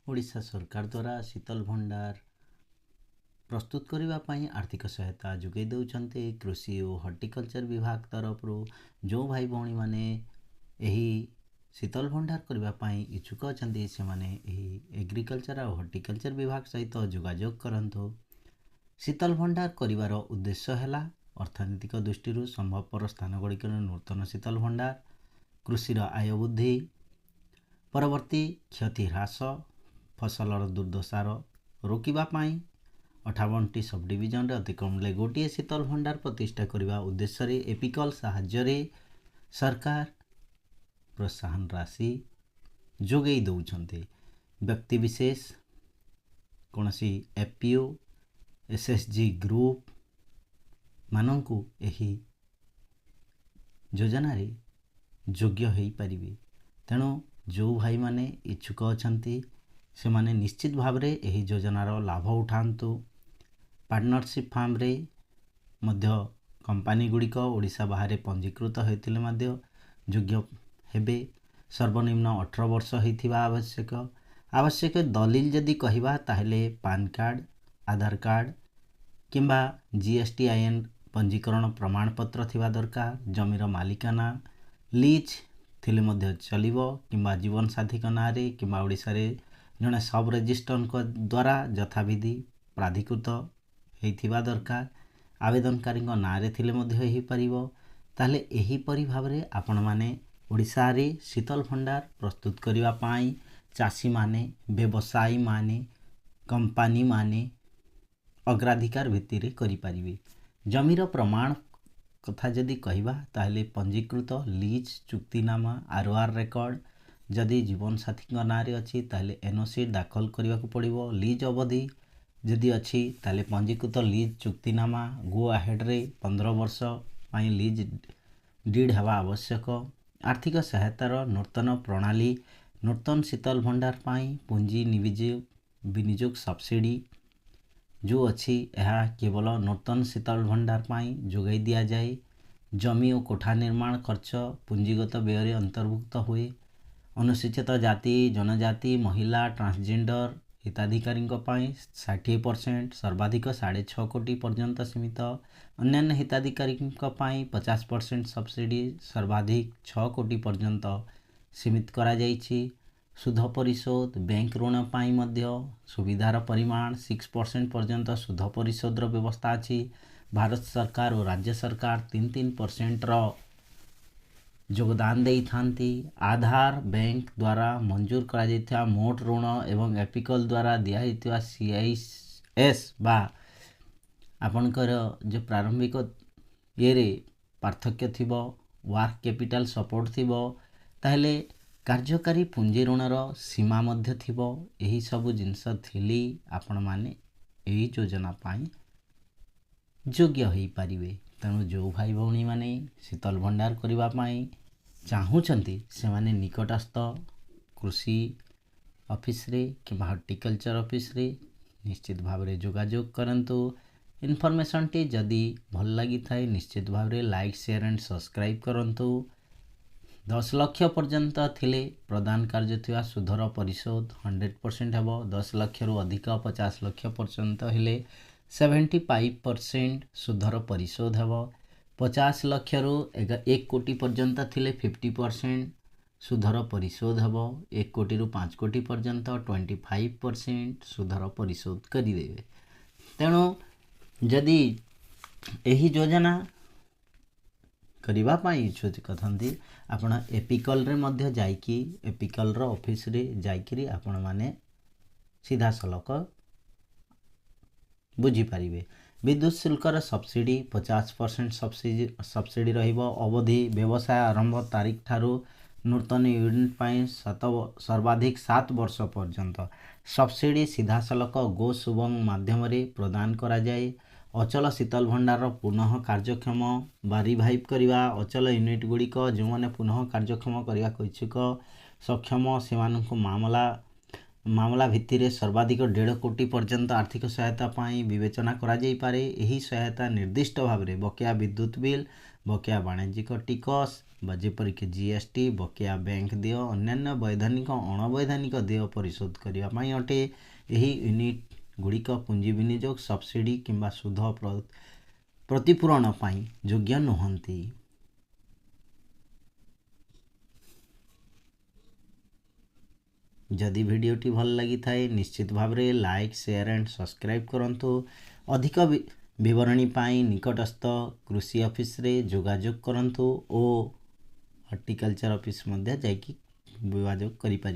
ओडिशा सरकार द्वारा शीतल भंडार प्रस्तुत करने आर्थिक सहायता जोगे देउछन्ते। कृषि और हॉर्टिकल्चर विभाग तरफ जो भाई भौणी माने यही शीतल भंडार करने इच्छुक अच्छा से माने एग्रीकल्चर और हॉर्टिकल्चर विभाग सहित जोगाजोग करंतु। शीतल भंडार करिवार उद्देश्य है अर्थनैतिक दृष्टि संभवपर स्थानगुड़िक नूतन शीतल भंडार, कृषिर आय वृद्धि, परवर्ती क्षति ह्रास, फसलर दुर्दशार रोकवाई 58टी सब डिविजन अतिक्रम गोटे शीतल भंडार प्रतिष्ठा करने उद्देश्य एपिकल साहाय्य सरकार प्रोत्साहन राशि जोगई दौरान व्यक्तिविशेष कौन सी एफपीओ एसएचजी ग्रुप मानू यही योजन योग्य हो पारे। तेणु जो भाई माने इच्छुक अच्छा से माने निश्चित भाव में यही योजनार लाभ उठातु। पार्टनरशिप फार्म रे मध्य कंपनी गुड़िक ओडिशा बाहर पंजीकृत होते योग्य हेबे। सर्वनिम्न 18 वर्ष होइथिबा आवश्यक दलील जदि कहबा ताहेले पान कार्ड, आधार कार्ड किंबा जीएसटीआईएन पंजीकरण प्रमाणपत्र थिबा दरकार। जमीर मालिकाना लीज थिले मध्य चलिबो किंबा जीवन साथी ना रे किंबा ओडिशा रे जने सब रजिस्ट्रार द्वारा यथाविधि प्राधिकृत होइथिबा दरकार। आवेदनकारी ना रे थिले मध्य होई परिबो। ताले एही परि भाबरे आपण माने ओडिशा रे शीतल भंडार प्रस्तुत करिवा पाई चासी माने, व्यवसायी माने, कंपनी माने अग्राधिकार भित्तिरे करि पारिबे। जमीर प्रमाण कथा जदि कहबा ताहले पंजीकृत लीज चुक्तिनामा आरओआर रेकर्ड जदि जीवन साथी ना रे अछि ताहले एनओसी दाखल करने को पड़िबो। लीज अवधि जदि अछि ताहले पंजीकृत लीज चुक्तिनामा गो अहेड रे 15 वर्ष पाई लीज डीड हवा आवश्यक। आर्थिक सहायतार नूतन प्रणाली नूतन शीतल भंडार पाई पूंजी विनियोग सब्सिडी जो अच्छी यह केवल नूतन शीतल भंडार पाई जोगाई दिया जाए। जमी और कोठा निर्माण खर्च पूंजीगत व्यय अंतर्भुक्त हुए। अनुसूचित जाति जनजाति महिला ट्रांसजेंडर हिताधिकारी 60% सर्वाधिक 6.5 कोटी पर्यंत सीमित। अन्य हिताधिकारी 50% सब्सिडी सर्वाधिक 6 कोटी पर्यंत सीमित करा जाइछि। सुध परिशोध बैंक ऋण पाई मध्य सुविधार परिमाण 6% पर्यंत सुध परिशोधर व्यवस्था अछि। भारत सरकार और राज्य सरकार 3% योगदान दे थांती। आधार बैंक द्वारा मंजूर करा जाइथिबा मोट ऋण एवं एपिकल द्वारा दिया जाइथिबा सीआईएस बा आपनकर जो प्रारंभिक ये पार्थक्य थिबो वर्क कैपिटल सपोर्ट थिबो ताहले कार्यकारी पुंजी ऋणर सीमा मध्य थिबो। यही सब जिनस थिली आपण माने यही योजना पाई योग्य हो पारिबे। तेणु जो भाई भौणी माने शीतल भंडार करबा पाई चाहूचंती से माने निकटस्थ कृषि ऑफिस रे कि हॉर्टिकल्चर ऑफिस रे निश्चित भाव रे जोगाजोग करंतु। इनफॉरमेशन टी जदि भल लगी थाए निश्चित भाव रे लाइक शेयर एंड सब्सक्राइब करंतु। 10 लाख पर्यंत थिले प्रदान कार्य थिबा सुधर परिशोध 100% हेबो। 10 लाख रु अधिक 50 लाख पर्यंत हेले 75% सुधर परिशोध हेबो। 50 लाख रु 1 कोटी पर्यंत थिले 50% सुधर परिशोध हेबो। 1 कोटी रु 5 कोटी पर्यंत 25% सुधर परिशोध करिदेबे। तेणु जदि एही योजना करबा पाई इच्छुक अथंती आपण एपिकल रे मध्य जाइकी एपिकल रो ऑफिस रे जाइकी आपण माने सीधा सलक बुझी पारिबे। विद्युत शुल्कर सब्सिडी 50% सब्सिडी रहिबो। अवधि व्यवसाय आरंभ तारीख ठारू नूतन यूनिट पाई सर्वाधिक 7 वर्ष पर्यंत सब्सिडी सीधा सलक गो सुबंग माध्यम रे प्रदान करा जाए। अचल शीतल भंडार पुनः कार्यक्षम बा रिवाइव करवा अचल यूनिट गुड़िक जो मैंने पुनः कार्यक्षम करने को इच्छुक सक्षम से मामला ମାମଲା ଭିତ୍ତିରେ ସର୍ବାଧିକ 1.5 କୋଟି ପର୍ଯ୍ୟନ୍ତ ଆର୍ଥିକ ସହାୟତା ପାଇଁ ବିବେଚନା କରାଯାଇପାରେ। ଏହି ସହାୟତା ନିର୍ଦ୍ଦିଷ୍ଟ ଭାବରେ ବକେୟା ବିଦ୍ୟୁତ୍ ବିଲ୍, ବକେୟା ବାଣିଜ୍ୟିକ ଟିକସ ବା ଯେପରିକି GST, ବକେୟା ବ୍ୟାଙ୍କ ଦେୟ, ଅନ୍ୟାନ୍ୟ ବୈଧାନିକ ଅଣବୈଧାନିକ ଦେୟ ପରିଶୋଧ କରିବା ପାଇଁ ଅଟେ। ଏହି ୟୁନିଟ୍ ଗୁଡ଼ିକ ପୁଞ୍ଜି ବିନିଯୋଗ, ସବସିଡି କିମ୍ବା ସୁଧ ପ୍ରତିପୂରଣ ପାଇଁ ଯୋଗ୍ୟ ନୁହନ୍ତି। जदि भिडियोटी भल लगी थाए निश्चित भाव में लाइक, शेयर एंड सब्सक्राइब करंतु। अधिक विवरणी पाई निकटस्थ कृषि ऑफिस रे जोगाजोग करंतु ओ हॉर्टिकल्चर ऑफिस मध्य जाइकी जोगाजोग करि पारि।